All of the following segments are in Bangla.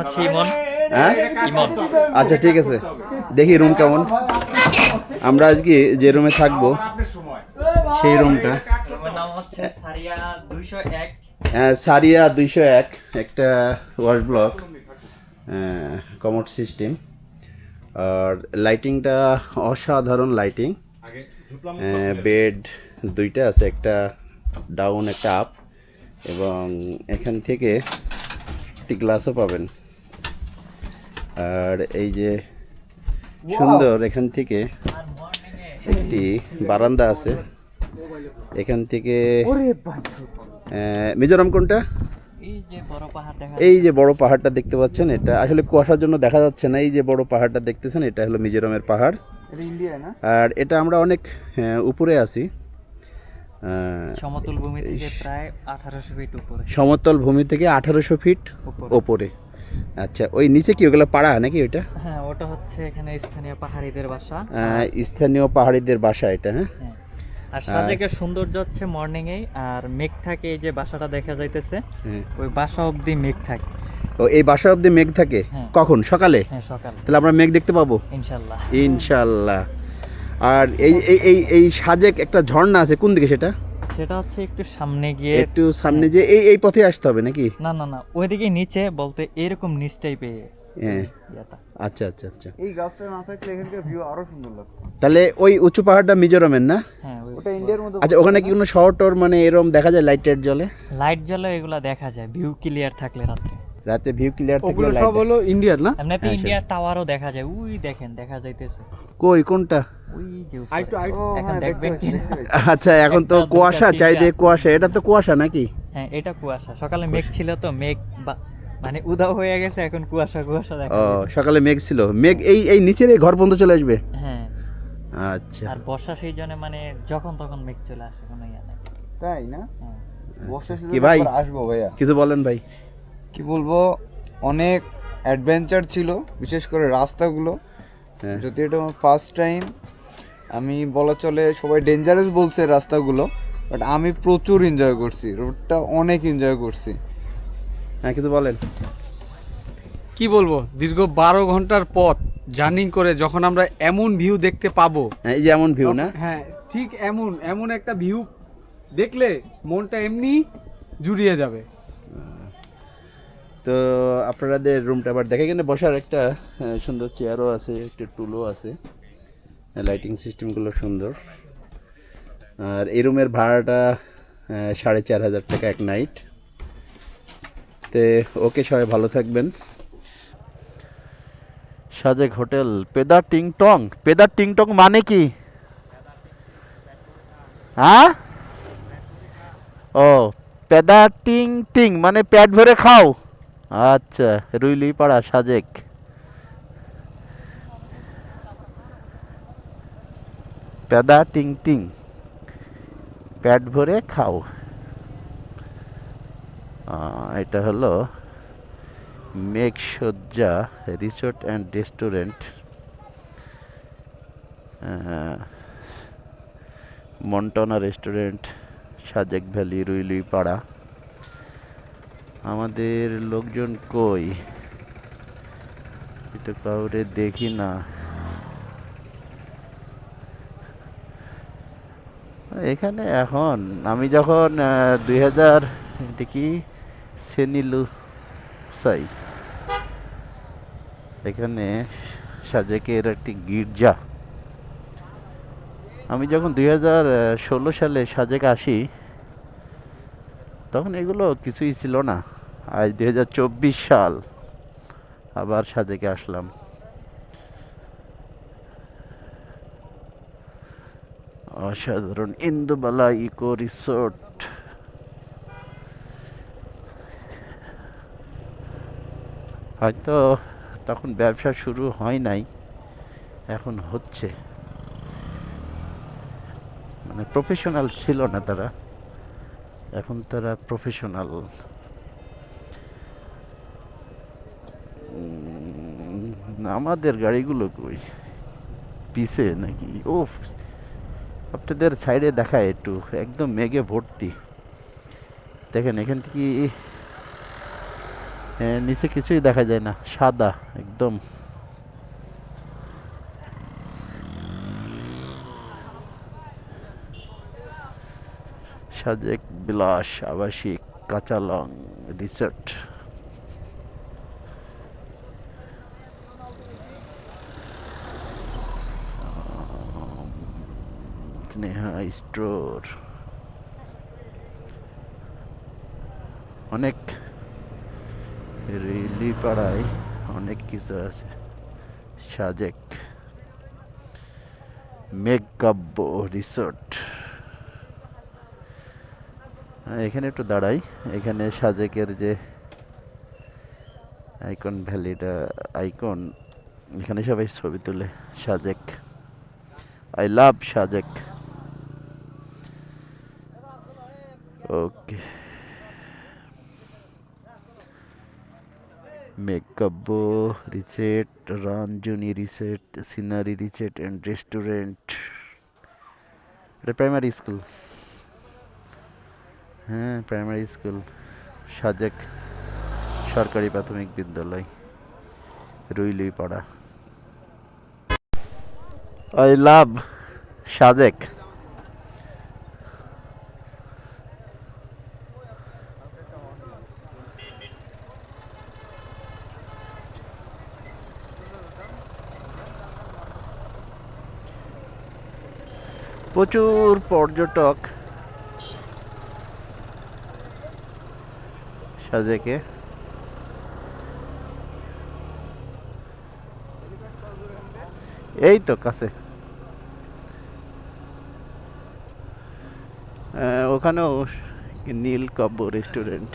হচ্ছে ইমন। হ্যাঁ ইমন। আচ্ছা ঠিক আছে, দেখি রুম কেমন। আমরা আজকে যে রুমে থাকবো সেই রুমটা রুমের নাম হচ্ছে সারিয়া 201। সারিয়া 201, একটা ওয়াশ ব্লক, কমোড সিস্টেম। আর লাইটিংটা অসাধারণ লাইটিং। বেড দুইটা আছে, একটা ডাউন একটা আপ, এবং এখান থেকে একটি গ্লাসও পাবেন। আর এই যে সুন্দর এখান থেকে আর মর্নিং এ একটি বারান্দা আছে। এখান থেকে মিজোরাম কোনটা? এই যে বড় পাহাড় দেখা এই যে বড় পাহাড়টা দেখতে পাচ্ছেন, এটা আসলে কুয়াশার জন্য দেখা যাচ্ছে না। এই যে বড় পাহাড়টা দেখতেছেন, এটা হলো মিজোরামের পাহাড়। আর এটা আমরা অনেক উপরে আছি, সমতল ভূমি থেকে প্রায় 1800 ফিট উপরে। সমতল ভূমি থেকে 1800 ফিট ওপরে। আচ্ছা, ওই নিচে কি ওগুলো পাড়া নাকি ওইটা? হ্যাঁ, ওটা হচ্ছে এখানে স্থানীয় পাহাড়িদের বাসা। স্থানীয় পাহাড়িদের বাসা এটা। হ্যাঁ, হ্যাঁ। আর সাজেকের সৌন্দর্য হচ্ছে মর্নিং এ, আর মেঘ থাকে। এই যে বাসাটা দেখা যাইতেছে, ওই বাসা অবধি মেঘ থাকে। ও, এই বাসা অবধি মেঘ থাকে? হ্যাঁ। কখন? সকালে? হ্যাঁ, সকালে। তাহলে আমরা মেঘ দেখতে পাবো ইনশাআল্লাহ। ইনশাল্লাহ। আর এই এই এই এই সাজেক একটা ঝর্ণা আছে, কোন দিকে সেটা? সেটা হচ্ছে একটু সামনে গিয়ে, একটু সামনে যে এই এই পথে আসতে হবে নাকি? না না না, ওইদিকে নিচে বলতে এরকম নিচ টাইপে। হ্যাঁ, আচ্ছা আচ্ছা আচ্ছা। এই গাছটা না থাকলে এখানকার ভিউ আরো সুন্দর লাগতো। তাহলে ওই উঁচু পাহাড়টা মিজোরামের না? হ্যাঁ, ওটা ইন্ডিয়ার মধ্যে। আচ্ছা, ওখানে কি কোনো শহর টর মানে এরকম দেখা যায় লাইট টাইট জ্বলে? লাইট জ্বলে, এগুলা দেখা যায় ভিউ ক্লিয়ার থাকলে রাতে। রাতে ভিউ ক্লিয়ার থাকলে ওগুলো লাইট সব হলো ইন্ডিয়ার না? এমনিতে হ্যাঁ, ইন্ডিয়ার টাওয়ারও দেখা যায়, ওই দেখেন দেখা যাইতেছে। কই কোনটা? ওই যে উপরে। আইটু এখন দেখবেন কি না? আচ্ছা, এখন তো একটা, দুইটা, কুয়াশা, তিনটা। চারিদিকে কুয়াশা। এটা তো কুয়াশা নাকি? হ্যাঁ, এটা কুয়াশা। সকালে মেঘ ছিল তো, মেঘ মানে উধাও হয়ে গেছে, এখন কুয়াশা কুয়াশা দেখা ও, যাচ্ছে। সকালে মেঘ ছিল, মেঘ এই এই নিচের এই ঘর পর্যন্ত চলে আসবে। হ্যাঁ, আচ্ছা, আর বর্ষা সিজনে মানে যখন তখন মেঘ চলে আসে, কোনো ইয়া নাই। তাই না? হ্যাঁ। বর্ষা কি ভাই? সিজনে আসবো ভাইয়া। কিছু বলেন ভাই। কি বলবো, অনেক অ্যাডভেঞ্চার ছিল, বিশেষ করে রাস্তাগুলো। হ্যাঁ। যদি এটা আমার ফার্স্ট টাইম, আমি বলা চলে সবাই ডেঞ্জারাস বলছে রাস্তাগুলো, বাট আমি প্রচুর এনজয় করছি, রোডটা অনেক এনজয় করছি। হ্যাঁ, কিছু বলেন। কি বলবো, দীর্ঘ 12 ঘন্টার পথ জার্নি করে যখন আমরা এমন ভিউ দেখতে পাবো, হ্যাঁ, এই যে এমন ভিউ না? হ্যাঁ ঠিক এমন এমন একটা ভিউ দেখলে মনটা এমনি জুড়িয়ে যাবে। তো আপনাদের রুমটা আবার দেখে, এখানে বসার একটা সুন্দর চেয়ারও আছে, একটা টুলও আছে, লাইটিং সিস্টেমগুলো সুন্দর। আর এই রুমের ভাড়াটা 4500 টাকা এক নাইট। তো ওকে, সবাই ভালো থাকবেন। সাজেক হোটেল পেদা টিংটং। পেদা টিংটং মানে কি? হ্যাঁ, ও, পেদা টিং টিং মানে পেট ভরে খাও। আচ্ছা, রুইলিপাড়া সাজেক। পেদা টিং টিং, পেট ভরে খাও। এটা হলো মেঘসজ্জা resort and restaurant, Montana restaurant, Sajek valley, Ruilipara. আমাদের লোকজন কই? এটা কাউরে দেখি না। এখানে এখন আমি যখন 2000 এটা কি সেনিলু সাই, এখানে সাজেকের একটি গির্জা। আমি যখন 2016 সালে সাজেক আসি, তখন এগুলো কিছুই ছিল না। আজ 2024 সাল, আবার সাজেকে আসলাম। অসাধারণ ইন্দুবালা ইকো রিসোর্ট। হয়তো তখন ব্যবসা শুরু হয় নাই, এখন হচ্ছে। মানে প্রফেশনাল ছিল না তারা, এখন তারা প্রফেশনাল। আমাদের গাড়িগুলো কই? পিছে নাকি? ও, আপনাদের সাইডে দেখায় একটু, একদম মেঘে ভর্তি। দেখেন এখান থেকে নিচে কিছুই দেখা যায় না, সাদা একদম। সাজেক বিলাস আবাসিক কাঁচালং রিসোর্ট। স্নেহা স্টোর, অনেক রেলি পাড়ায় অনেক কিছু আছে। সাজেক মেঘকাব্য রিসোর্ট। এখানে একটু দাঁড়াই, এখানে সাজেকের যে আইকন ভ্যালিটা আইকন, এখানে সবাই ছবি তুলে। Sajek, I love Sajek. Okay, Meghkabya resort, Ranjani resort, scenery resort and restaurant. এটা প্রাইমারি স্কুল, হ্যাঁ প্রাইমারি স্কুল। সাজেক সরকারি প্রাথমিক বিদ্যালয়, রুইলুই পাড়া। I love Sajek. প্রচুর পর্যটক সাজেকে। এই তো কাছে, ওখানেও নীলকাব্য রেস্টুরেন্ট।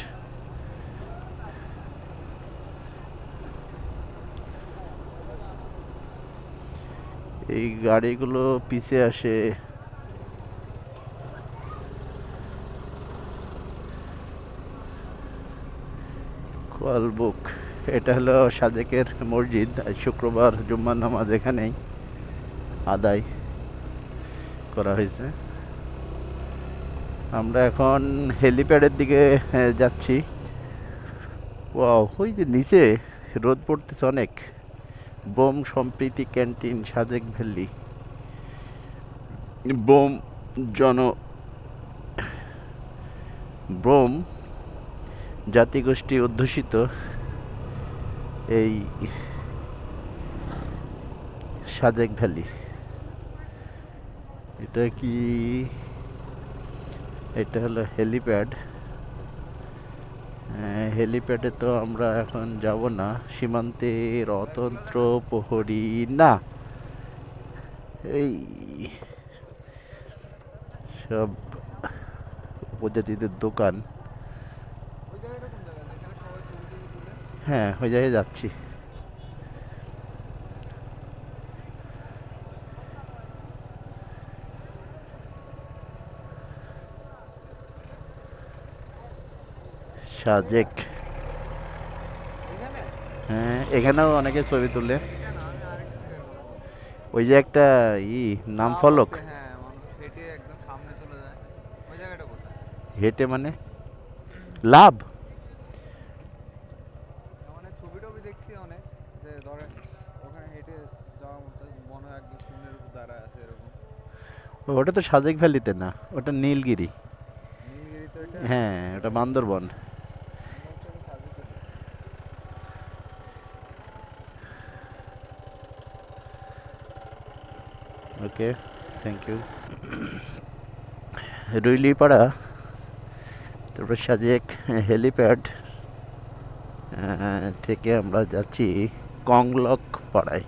এই গাড়িগুলো পিছে আসে। কোয়ালবুক, এটা হলো সাজেকের মসজিদ। আজ শুক্রবার জুম্মার নামাজ এখানেই আদায় করা হয়েছে। আমরা এখন হেলিপ্যাডের দিকে যাচ্ছি। ওয়াও, ওই যে নিচে রোদ পড়তেছে অনেক। বোম সম্প্রীতি ক্যান্টিন, সাজেক ভ্যালি। বোম জন বোম জাতিগোষ্ঠী অধ্যুষিত এই সাজেক ভ্যালি। এটা কি, এটা হলো হেলিপ্যাড। হেলিপ্যাডে তো আমরা এখন যাব না, সীমান্তের অতন্ত্র প্রহরী না। এই সব উপজাতিদের দোকান। হ্যাঁ, ওই জায়গায় যাচ্ছি। সাজেক, হ্যাঁ এখানেও অনেকে ছবি তুলে। ওই যে একটা নাম ফলক, হ্যাঁ, মানুষ হেঁটে একদম সামনে চলে যায়। ওই জায়গাটা কোথায়? হেঁটে মানে লাভ। মানে ছবি টবি দেখছি অনেক, যে ধরেন ওখানে হেঁটে যাওয়ার মতো মনে হয় একদম শূন্যের উপর দাঁড়ায় আছে এরকম। ওটা তো সাজেক ভ্যালিতে না, ওটা নীলগিরি। নীলগিরি তো এটা। হ্যাঁ, ওটা বান্দরবন। ওকে, থ্যাংক ইউ। রুইলিপাড়া, তারপর সাজেক হেলিপ্যাড থেকে আমরা যাচ্ছি কংলক পাড়ায়।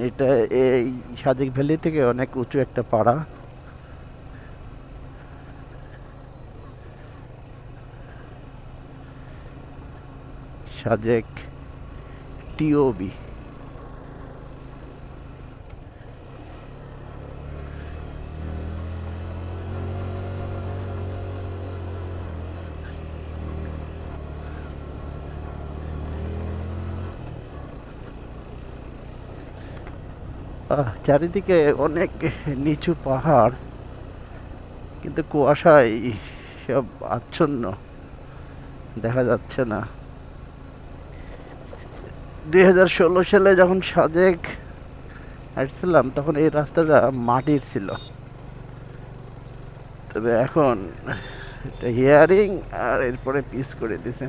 এটা এই সাজেক ভ্যালি থেকে অনেক উঁচু একটা পাড়া। সাজেক টিওবি। চারিদিকে অনেক নিচু পাহাড়, কিন্তু কুয়াশায় সব আচ্ছন্ন। দেখা যাচ্ছে না। 2016 সালে যখন সাজেক আসছিলাম তখন এই রাস্তাটা মাটির ছিল, তবে এখন এটা হিয়ারিং আর এরপরে পিস করে দিছে।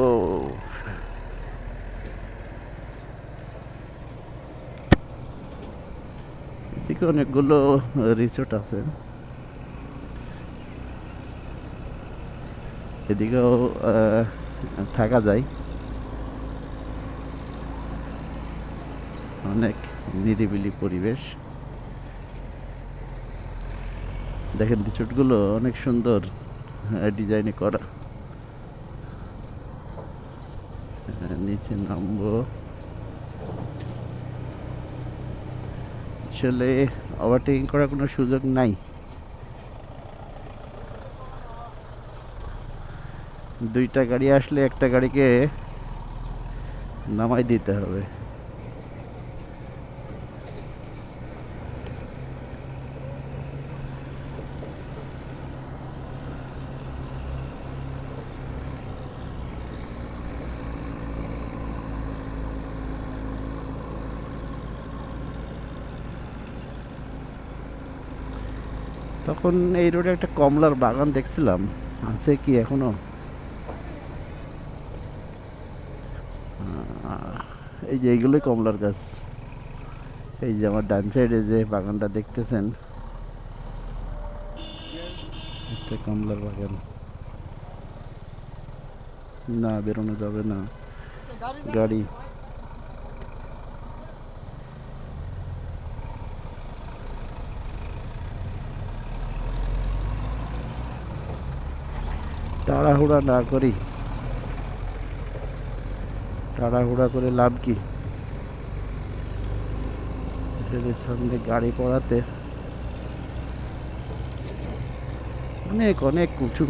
ও এদিকে অনেকগুলো রিসোর্ট আছে, এদিকেও থাকা যায়। অনেক নিরিবিলি পরিবেশ। দেখেন রিসোর্টগুলো অনেক সুন্দর ডিজাইনে করা। নিচে নামবো, আসলে ওভারটেকিং করার কোনো সুযোগ নাই। দুইটা গাড়ি আসলে একটা গাড়িকে নামাই দিতে হবে। তখন এই রোডে একটা কমলার বাগান দেখছিলাম, আছে কি এখনো? এই যে এইগুলোই কমলার গাছ। এই যে আমার ডান সাইডে যে বাগানটা দেখতেছেন, একটা কমলার বাগান। না, বেরোনো যাবে না, গাড়ি। তাড়াহুড়া না করি, তাড়াহুড়া করে লাভ কি? এদের সামনে গাড়ি পড়াতে অনেক অনেক উঁচু।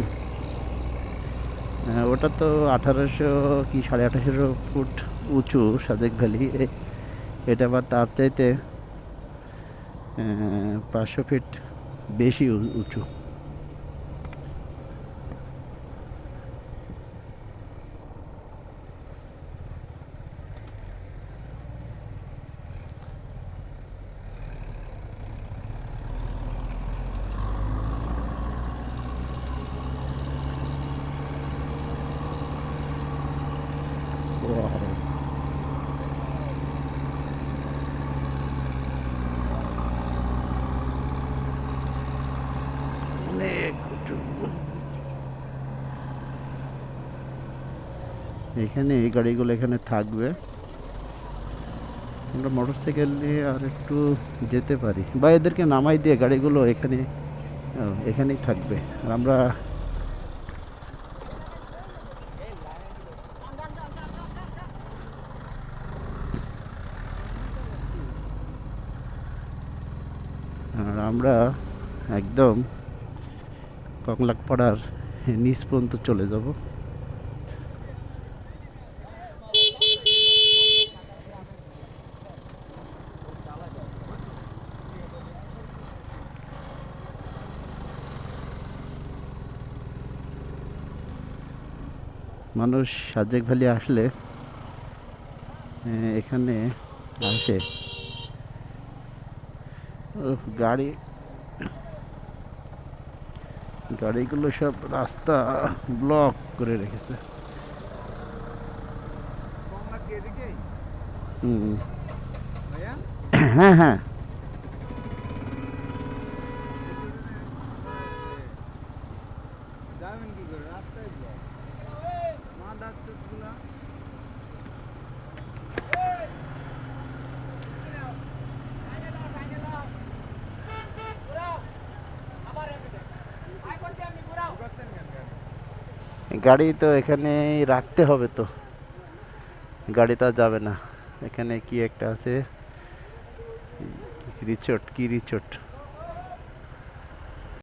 ওটা তো 1800 কি 1850 ফুট উঁচু সাজেক ভ্যালি। এটা আবার তার চাইতে 500 ফিট বেশি উঁচু। অনেক উঁচু। এখানে এই গাড়িগুলো এখানে থাকবে, আমরা মোটরসাইকেল নিয়ে আর একটু যেতে পারি, বা এদেরকে নামাই দিয়ে গাড়িগুলো এখানে এখানেই থাকবে। আর আমরা একদম কংলাকপাড়ার নিচ পর্যন্ত চলে যাব। মানুষ সাজেক ভ্যালি আসলে এখানে আসে। গাড়িগুলো সব রাস্তা ব্লক করে রেখেছে। হ্যাঁ হ্যাঁ, গাড়ি তো এখানে রাখতে হবে, তো গাড়ি তো আর যাবে না। এখানে কি একটা আছে রিসোর্ট, কি রিসোর্ট